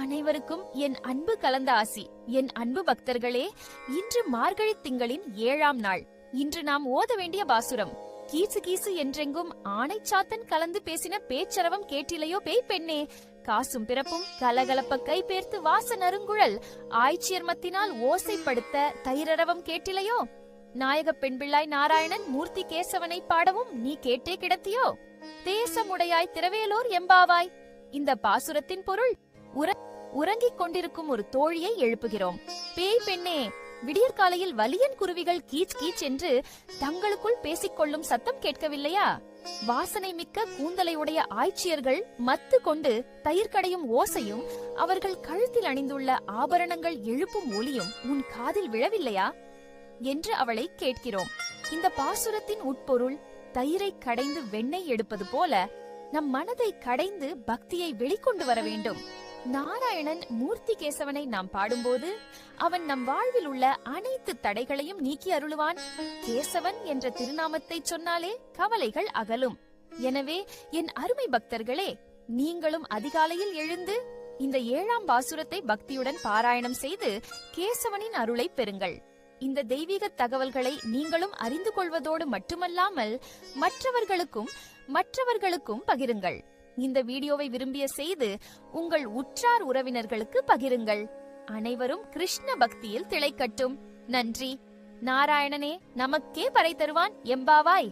அனைவருக்கும் என் அன்பு கலந்த ஆசி. என் அன்பு பக்தர்களே, இன்று மார்கழி திங்களின் 7ஆம் நாள். இன்று நாம் ஓத வேண்டிய பாசுரம். கீசு கீசு என்றெங்கும் ஆனைச்சாத்தன் கலந்து பேசின பேச்சரவம் கேட்டிலையோ பேய் பெண்ணே. காசும் பிறப்பும் கலகலப்ப கைபேர்த்து வாச நறுங்குழல் ஆய்ச்சியர்மத்தினால் ஓசைப்படுத்த தைரரவம் கேட்டிலையோ. நாயக பெண்பிள்ளாய் நாராயணன் மூர்த்தி கேசவனை பாடவும் நீ கேட்டே கிடத்தியோ. தேசமுடையாய் திரவேலோர் எம்பாவாய். இந்த பாசுரத்தின் பொருள், உறங்கிக் கொண்டிருக்கும் ஒரு தோழியை எழுப்புகிறோம். பேய் பெண்ணே, விடியற்காலையில் வலியன் குருவிகள் கீச் கீச் என்று தங்களுக்குள் பேசிக்கொள்ளும் சத்தம் கேட்கவில்லையா? வாசனை மிக்க கூந்தலை உடைய ஆய்ச்சியர்கள் மத்து கொண்டு தயிர் கடையும் ஓசையும் அவர்கள் கழுத்தில் அணிந்துள்ள ஆபரணங்கள் எழுப்பும் ஒலியும் உன் காதில் விழவில்லையா என்று அவளை கேட்கிறோம். இந்த பாசுரத்தின் உட்பொருள், தயிரை கடைந்து வெண்ணெய் எடுப்பது போல நம் மனதை கடைந்து பக்தியை வெளிக்கொண்டு வர வேண்டும். நாராயணன் மூர்த்தி கேசவனை நாம் பாடும்போது அவன் நம் வாழ்வில் உள்ள அனைத்து தடைகளையும் நீக்கி அருளுவான். கேசவன் என்ற திருநாமத்தை சொன்னாலே கவலைகள் அகலும். எனவே என் அருமை பக்தர்களே, நீங்களும் அதிகாலையில் எழுந்து இந்த 7ஆம் பாசுரத்தை பக்தியுடன் பாராயணம் செய்து கேசவனின் அருளை பெறுங்கள். இந்த தெய்வீக தகவல்களை நீங்களும் அறிந்து கொள்வதோடு மட்டுமல்லாமல் மற்றவர்களுக்கும் பகிருங்கள். இந்த வீடியோவை விரும்பிய செய்து உங்கள் உற்றார் உறவினர்களுக்கு பகிருங்கள். அனைவரும் கிருஷ்ண பக்தியில் திளைக்கட்டும். நன்றி. நாராயணனே நமக்கே பறை தருவான். எம்பாவாய்.